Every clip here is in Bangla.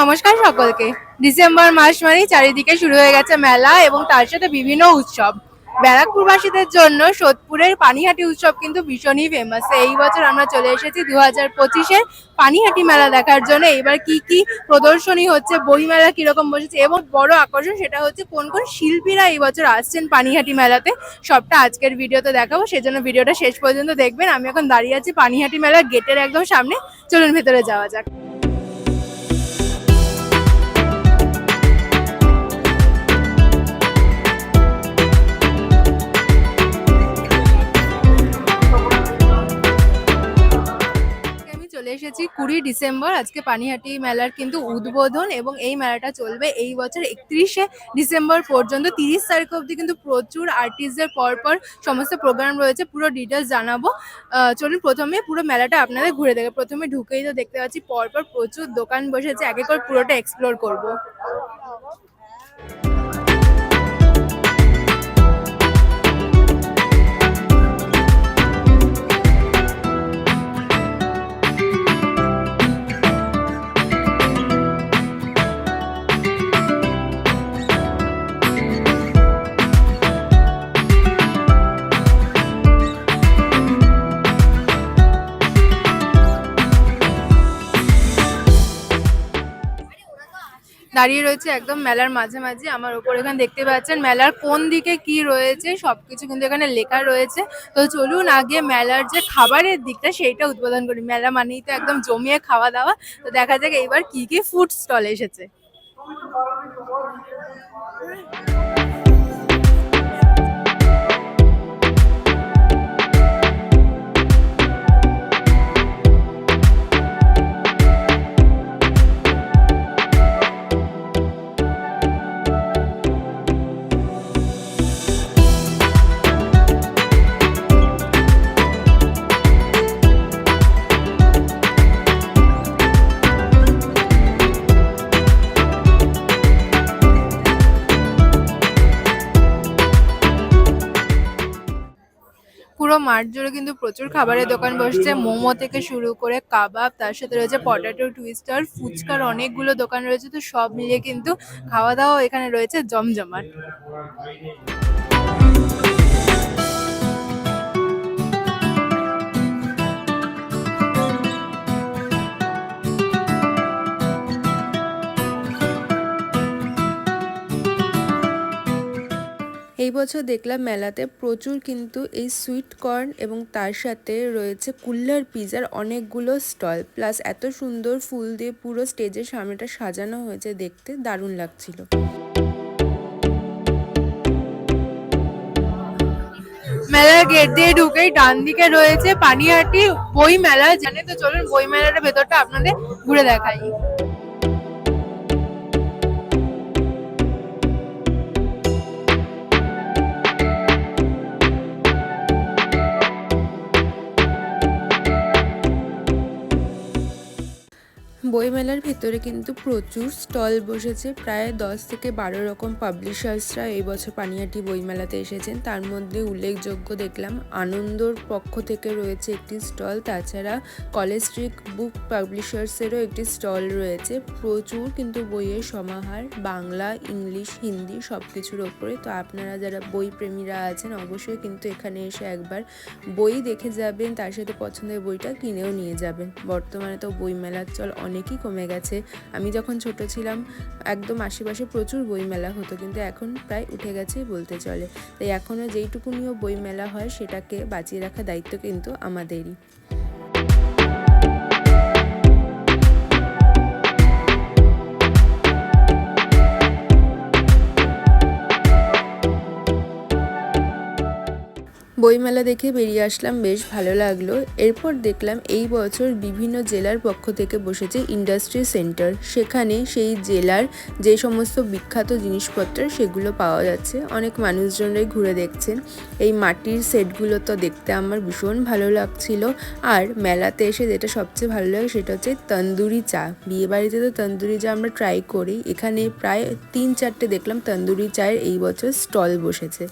নমস্কার সকলকে। ডিসেম্বর মাস মানেই চারিদিকে শুরু হয়ে গেছে মেলা এবং তার সাথে বিভিন্ন উৎসব। ব্যারাকপুরবাসীদের জন্য সোদপুরের পানিহাটি উৎসব কিন্তু ভীষণই ফেমাস। এই বছর আমরা চলে এসেছি 2025-এর পানিহাটি মেলা দেখার জন্য। এবার কি কি প্রদর্শনী হচ্ছে, বই মেলা কিরকম বসেছে এবং বড় আকর্ষণ সেটা হচ্ছে কোন কোন শিল্পীরা এই বছর আসছেন পানিহাটি মেলাতে, সবটা আজকের ভিডিওতে দেখাবো। সেজন্য ভিডিওটা শেষ পর্যন্ত দেখবেন। আমি এখন দাঁড়িয়ে আছি পানিহাটি মেলার গেটের একদম সামনে। চলুন ভেতরে যাওয়া যাক। চলে এসেছি 20 ডিসেম্বর। আজকে পানিহাটি মেলার কিন্তু উদ্বোধন এবং এই মেলাটা চলবে এই বছর 31শে ডিসেম্বর পর্যন্ত। 30 তারিখ অবধি কিন্তু প্রচুর আর্টিস্টদের পরপর সমস্ত প্রোগ্রাম রয়েছে, পুরো ডিটেলস জানাবো। চলুন প্রথমে পুরো মেলাটা আপনাদের ঘুরে দেখে। প্রথমে ঢুকেই তো দেখতে পাচ্ছি পরপর প্রচুর দোকান বসেছে, এক এক করে পুরোটা এক্সপ্লোর করবো। দাঁড়িয়ে রয়েছে একদম মেলার মাঝামাঝি। আমার ওপর এখানে দেখতে পাচ্ছেন মেলার কোন দিকে কি রয়েছে সবকিছু কিন্তু এখানে লেখা রয়েছে। তো চলুন আগে মেলার যে খাবারের দিকটা সেইটা উদ্বোধন করি। মেলা মানেই তো একদম জমিয়ে খাওয়া দাওয়া। তো দেখা যাক এইবার কি কি ফুড স্টল এসেছে। পুরো মাঠ জুড়ে কিন্তু প্রচুর খাবারের দোকান বসছে, মোমো থেকে শুরু করে কাবাব, তার সাথে রয়েছে পটেটো টুইস্টার, ফুচকার অনেকগুলো দোকান রয়েছে। তো সব মিলিয়ে কিন্তু খাওয়া দাওয়া এখানে রয়েছে জমজমাট। এই বছর দেখলাম মেলাতে প্রচুর কিন্তু এই সুইট কর্ন এবং তার সাথে রয়েছে কুল্লার পিজার অনেকগুলো স্টল, প্লাস এত সুন্দর ফুল দিয়ে পুরো স্টেজের সামনেটা সাজানো হয়েছে, দেখতে দারুণ লাগছিল। মেলার গেট দিয়ে ঢুকেই ডান দিকে রয়েছে পানিহাটি বই মেলা। জানেন তো, চলুন বই মেলাটার ভেতরটা আপনাদের ঘুরে দেখাই। বইমেলার ভেতরে কিন্তু প্রচুর স্টল বসেছে, প্রায় 10 থেকে 12 রকম পাবলিশার্সরা এই বছর পানিহাটি বইমেলাতে এসেছেন। তার মধ্যে উল্লেখযোগ্য দেখলাম আনন্দর পক্ষ থেকে রয়েছে একটি স্টল, তাছাড়া কলেজ স্ট্রিট বুক পাবলিশার্সেরও একটি স্টল রয়েছে। প্রচুর কিন্তু বইয়ের সমাহার, বাংলা, ইংলিশ, হিন্দি সব কিছুর ওপরে। তো আপনারা যারা বই প্রেমীরা আছেন অবশ্যই কিন্তু এখানে এসে একবার বই দেখে যাবেন, তার সাথে পছন্দের বইটা কিনেও নিয়ে যাবেন। বর্তমানে তো বইমেলার চল অনেকই কমে গেছে। আমি যখন ছোট ছিলাম একদম আশেপাশে প্রচুর বইমেলা হতো, কিন্তু এখন প্রায় উঠে গেছে বলতে চলে। তাই এখনও যেইটুকুনিও বইমেলা হয় সেটাকে বাঁচিয়ে রাখার দায়িত্ব কিন্তু আমাদেরই। বইমেলা দেখে বেরিয়ে আসলাম, বেশ ভালো লাগলো। এরপর দেখলাম এই বছর বিভিন্ন জেলার পক্ষ থেকে বসেছে ইন্ডাস্ট্রি সেন্টার। সেখানে সেই জেলার যে সমস্ত বিখ্যাত জিনিসপত্র সেগুলো পাওয়া যাচ্ছে। অনেক মানুষজনরাই ঘুরে দেখছেন। এই মাটির সেটগুলো তো দেখতে আমার ভীষণ ভালো লাগছিল। আর মেলাতে এসে যেটা সবচেয়ে ভালো লাগে সেটা হচ্ছে তন্দুরি চা। বিয়েবাড়িতে তো তন্দুরি চা আমরা ট্রাই করি, এখানে প্রায় 3-4টে দেখলাম তন্দুরি চায়ের এই বছর স্টল বসেছে।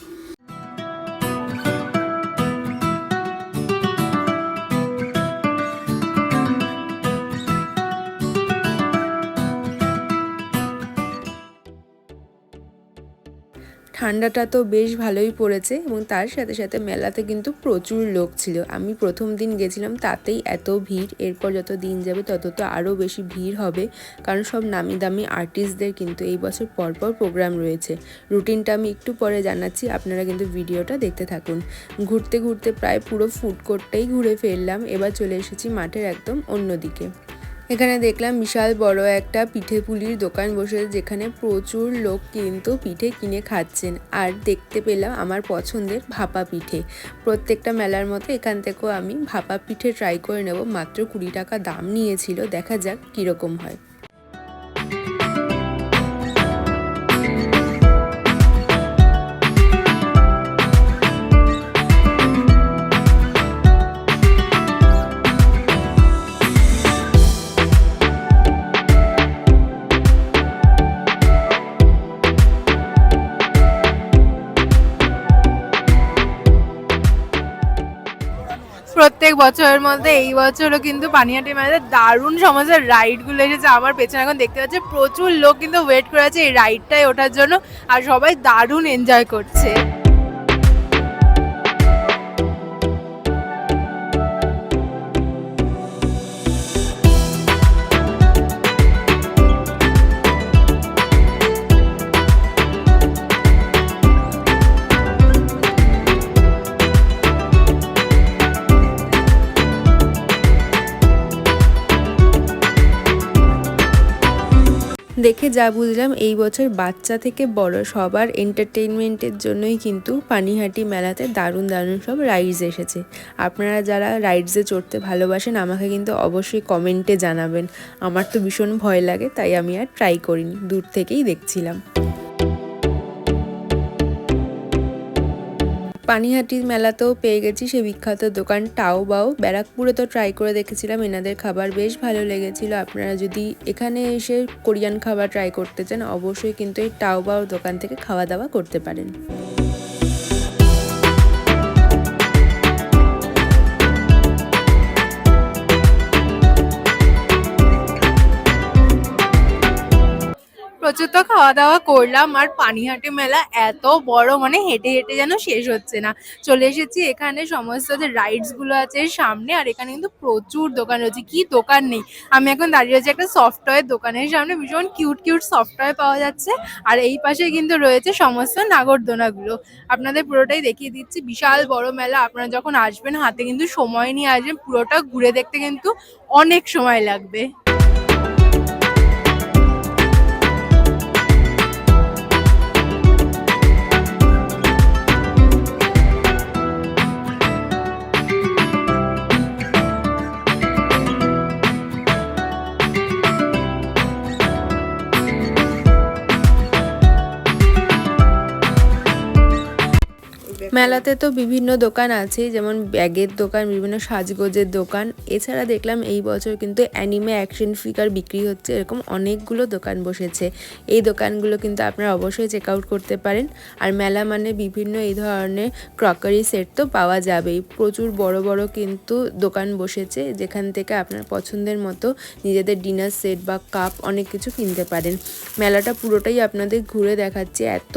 ঠান্ডাটা তো বেশ ভালোই পড়েছে এবং তার সাথে সাথে মেলাতে কিন্তু প্রচুর লোক ছিল। আমি প্রথম দিন গেছিলাম তাতেই এত ভিড়, এরপর যত দিন যাবে তত তো আরও বেশি ভিড় হবে, কারণ সব নামি দামি আর্টিস্টদের কিন্তু এই বছর পরপর প্রোগ্রাম রয়েছে। রুটিনটা আমি একটু পরে জানাচ্ছি, আপনারা কিন্তু ভিডিওটা দেখতে থাকুন। ঘুরতে ঘুরতে প্রায় পুরো ফুড কোর্টটাই ঘুরে ফেললাম, এবার চলে এসেছি মাঠের একদম অন্যদিকে। এখানে দেখলাম বিশাল বড় একটা পিঠে পুলির দোকান বসে, যেখানে প্রচুর লোক কিন্তু পিঠে কিনে খাচ্ছেন। আর দেখতে পেলাম আমার পছন্দের ভাপা পিঠে। প্রত্যেকটা মেলার মতো এখান থেকেও আমি ভাপা পিঠে ট্রাই করে নেব। মাত্র 20 টাকা দাম নিয়েছিল, দেখা যাক কীরকম হয়। প্রত্যেক বছরের মধ্যে এই বছরও কিন্তু পানিহাটি মেলাতে দারুণ সমস্ত রাইডগুলো এসেছে। আমার পেছনে এখন দেখতে পাচ্ছি প্রচুর লোক কিন্তু ওয়েট করে আছে এই রাইডটায় ওঠার জন্য, আর সবাই দারুণ এনজয় করছে। দেখে যা বুঝলাম এই বছর বাচ্চা থেকে বড় সবার এন্টারটেইনমেন্টের জন্যই কিন্তু পানিহাটি মেলাতে দারুণ দারুণ সব রাইডস এসেছে। আপনারা যারা রাইডসে চড়তে ভালোবাসেন আমাকে কিন্তু অবশ্যই কমেন্টে জানাবেন। আমার তো ভীষণ ভয় লাগে, তাই আমি আর ট্রাই করিনি, দূর থেকেই দেখছিলাম। পানিহাটির মেলাতেও পেয়ে গেছি সে বিখ্যাত দোকান টাও বাও। ব্যারাকপুরে তো ট্রাই করে দেখেছিলাম, এনাদের খাবার বেশ ভালো লেগেছিল। আপনারা যদি এখানে এসে কোরিয়ান খাবার ট্রাই করতে চান অবশ্যই কিন্তু এই টাও বাও দোকান থেকে খাওয়া দাওয়া করতে পারেন। প্রচুর তো খাওয়া দাওয়া করলাম, আর পানিহাটি মেলা এত বড়, মানে হেঁটে হেঁটে যেন শেষ হচ্ছে না। চলে এসেছি এখানে সমস্ত যে রাইডস গুলো আছে সামনে, আর এখানে কিন্তু প্রচুর দোকান রয়েছে, কি দোকান নেই। আমি এখন দাঁড়িয়ে রয়েছি একটা সফটওয়্যার দোকানের সামনে, ভীষণ কিউট কিউট সফটওয়্যার পাওয়া যাচ্ছে। আর এই পাশে কিন্তু রয়েছে সমস্ত নাগরদোলাগুলো। আপনাদের পুরোটাই দেখিয়ে দিচ্ছি, বিশাল বড় মেলা। আপনারা যখন আসবেন হাতে কিন্তু সময় নিয়ে আসবেন, পুরোটা ঘুরে দেখতে কিন্তু অনেক সময় লাগবে। মেলাতে তো বিভিন্ন দোকান আছে, যেমন ব্যাগের দোকান, বিভিন্ন সাজগোজের দোকান। এছাড়া দেখলাম এই বছর কিন্তু অ্যানিমে অ্যাকশন ফিগার বিক্রি হচ্ছে, এরকম অনেকগুলো দোকান বসেছে। এই দোকানগুলো কিন্তু আপনারা অবশ্যই চেক আউট করতে পারেন। আর মেলা মানে বিভিন্ন এই ধরনের ক্রকারি সেট তো পাওয়া যাবেই। প্রচুর বড় বড় কিন্তু দোকান বসেছে, যেখান থেকে আপনার পছন্দের মতো নিজেদের ডিনার সেট বা কাপ অনেক কিছু কিনতে পারেন। মেলাটা পুরোটাই আপনাদের ঘুরে দেখাচ্ছি, এত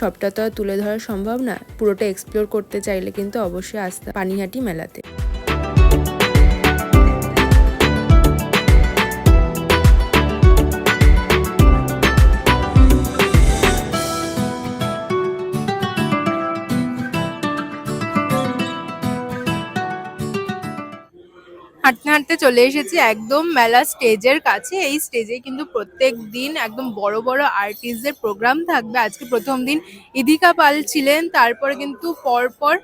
সবটা তো আর তুলে ধরা সম্ভব না। পুরোটা এক্সপ্লোর করতে চাইলে কিন্তু অবশ্যই আসতে পানিহাটি মেলাতে। হাঁটতে হাঁটতে চলে এসেছি একদম মেলা স্টেজের কাছে। এই স্টেজে কিন্তু প্রত্যেক দিন একদম বড় বড় আর্টিস্টদের প্রোগ্রাম থাকবে। আজকে প্রথম দিন ইদিকা পাল ছিলেন, তারপরে কিন্তু পরপর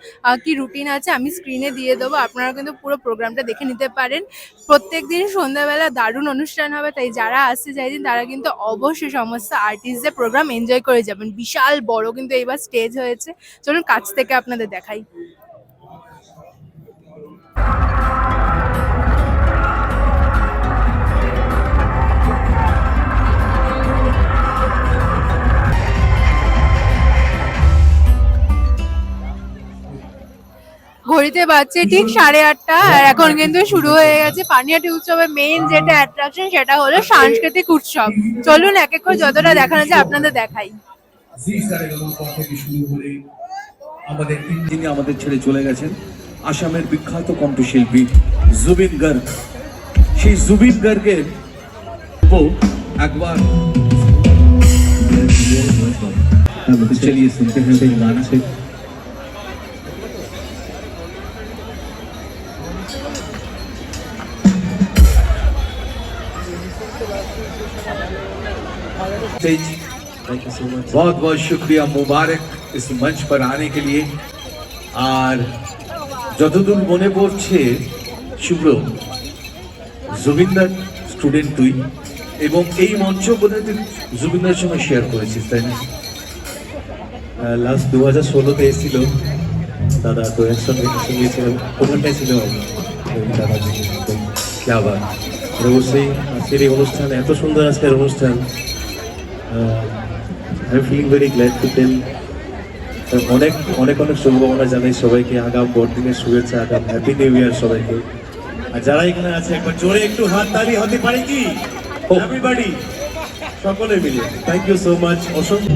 কি রুটিন আছে আমি স্ক্রিনে দিয়ে দেবো, আপনারা কিন্তু পুরো প্রোগ্রামটা দেখে নিতে পারেন। প্রত্যেক দিন সন্ধ্যাবেলা দারুণ অনুষ্ঠান হবে, তাই যারা আসতে চাইছেন তারা কিন্তু অবশ্যই সমস্ত আর্টিস্টদের প্রোগ্রাম এনজয় করে যাবেন। বিশাল বড় কিন্তু এবার স্টেজ হয়েছে, চলুন কাছ থেকে আপনাদের দেখাই। ঘড়িতে বাজছে ঠিক 8:30, আর এখন কিন্তু শুরু হয়ে গেছে পানিহাটি উৎসবের মেইন যেটা অ্যাট্রাকশন, সেটা হলো সাংস্কৃতিক উৎসব। চলুন এক এক করে যতটা দেখানো যায় আপনাদের দেখাই। জি সারেগামার পর থেকে শুরু করে আমাদের যিনি আমাদের ছেড়ে চলে গেছেন আসামের বিখ্যাত কণ্ঠশিল্পী জুবিন গার্গ। সেই জুবিন গার্গের একবার चलिए सुनते हैं एक गाना से। बहुत बहुत शुक्रिया मुबारक इस मंच पर आने के लिए। আর যতদূর মনে পড়ছে শুভ্র, জুবিনদার স্টুডেন্ট তুই, এবং এই মঞ্চ বোধহয় তুই জুবিনদার সঙ্গে শেয়ার করেছিস, তাই না? লাস্ট 2016-তে এসেছিল দাদা, তো একসঙ্গে ছিলাম, ওখানটাই ছিল দাদা। কি আবার অবশ্যই আজকের এই অনুষ্ঠান, এত সুন্দর আজকের অনুষ্ঠান, I am feeling very glad to tell. অনেক অনেক অনেক শুভকামনা জানাই সবাইকে, আগাম বড়দিনের শুভেচ্ছা, আগাম হ্যাপি নিউ ইয়ার সবাইকে। আর যারা এখানে আছে একবার জোরে একটু হাত তালি হতে পারে কি এভরিবডি, সকলে মিলে থ্যাংক ইউ সো মাচ। অসংখ্য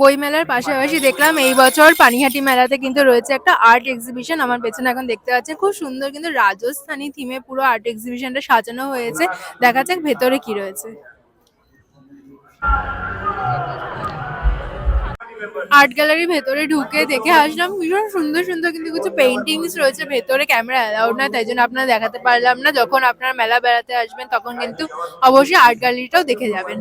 বইমেলার পাশাপাশি দেখলাম এই বছর পানিহাটি মেলাতে কিন্তু রয়েছে একটা আর্ট এক্সিবিশন। আমার পেছনে এখন দেখতে পাচ্ছেন খুব সুন্দর কিন্তু রাজস্থানী থিমে পুরো আর্ট এক্সিবিশনটা সাজানো হয়েছে। দেখা যাক ভেতরে কি রয়েছে। আর্ট গ্যালারির ভেতরে ঢুকে দেখে আসলাম ভীষণ সুন্দর সুন্দর কিন্তু কিছু পেইন্টিংস রয়েছে ভেতরে। ক্যামেরা অ্যালাউড নয়, তাই জন্য আপনারা দেখাতে পারলাম না। যখন আপনারা মেলা বেড়াতে আসবেন তখন কিন্তু অবশ্যই আর্ট গ্যালারিটাও দেখে যাবেন।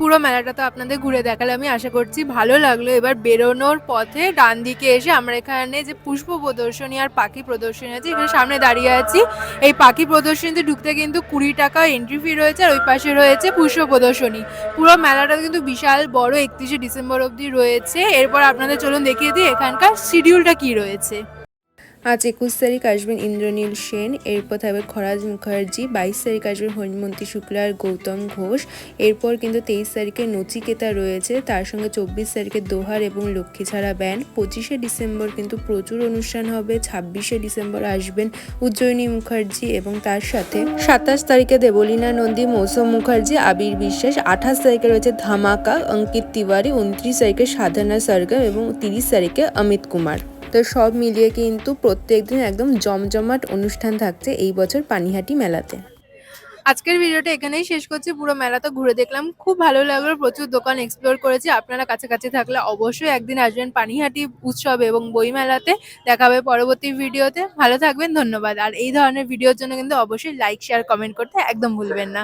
পুরো মেলাটা তো আপনাদের ঘুরে দেখালে, আমি আশা করছি ভালো লাগলো। এবার বেরোনোর পথে ডান দিকে এসে আমরা এখানে যে পুষ্প প্রদর্শনী আর পাখি প্রদর্শনী আছে এখানে সামনে দাঁড়িয়ে আছি। এই পাখি প্রদর্শনীতে ঢুকতে কিন্তু 20 টাকা এন্ট্রি ফি রয়েছে, আর ওই পাশে রয়েছে পুষ্প প্রদর্শনী। পুরো মেলাটা কিন্তু বিশাল বড়, 31শে ডিসেম্বর অবধি রয়েছে। এরপর আপনাদের চলুন দেখিয়ে দিই এখানকার শিডিউলটা কি রয়েছে। আজ 21 তারিখ আসবেন ইন্দ্রনীল সেন, এরপর থাকবে খরাজ মুখার্জি, 22 তারিখ আসবেন হরিমন্তী শুক্লা আর গৌতম ঘোষ, এরপর কিন্তু 23 তারিখে নচিকেতা রয়েছে, তার সঙ্গে 24 তারিখে দোহার এবং লক্ষ্মীছাড়া ব্যান্ড। 25শে ডিসেম্বর কিন্তু প্রচুর অনুষ্ঠান হবে, 26শে ডিসেম্বর আসবেন উজ্জয়িনী মুখার্জি এবং তার সাথে 27 তারিখে দেবলীনা নন্দী, মৌসুম মুখার্জি, আবির বিশ্বাস, 28 তারিখে রয়েছে ধামাকা, অঙ্কিত তিওয়ারি, 29 তারিখে সাধনা সরগম এবং 30 তারিখে অমিত কুমার। তো সব মিলিয়ে কিন্তু প্রত্যেকদিন একদম জমজমাট অনুষ্ঠান থাকছে এই বছর পানিহাটি মেলাতে। আজকের ভিডিওটা এখানেই শেষ করছি। পুরো মেলাটা ঘুরে দেখলাম, খুব ভালো লাগলো, প্রচুর দোকান এক্সপ্লোর করেছি। আপনারা কাছাকাছি থাকলে অবশ্যই একদিন আসবেন পানিহাটি উৎসবে এবং বইমেলাতে। দেখা হবে পরবর্তী ভিডিওতে। ভালো থাকবেন, ধন্যবাদ। আর এই ধরনের ভিডিওর জন্য কিন্তু অবশ্যই লাইক, শেয়ার, কমেন্ট করতে একদম ভুলবেন না।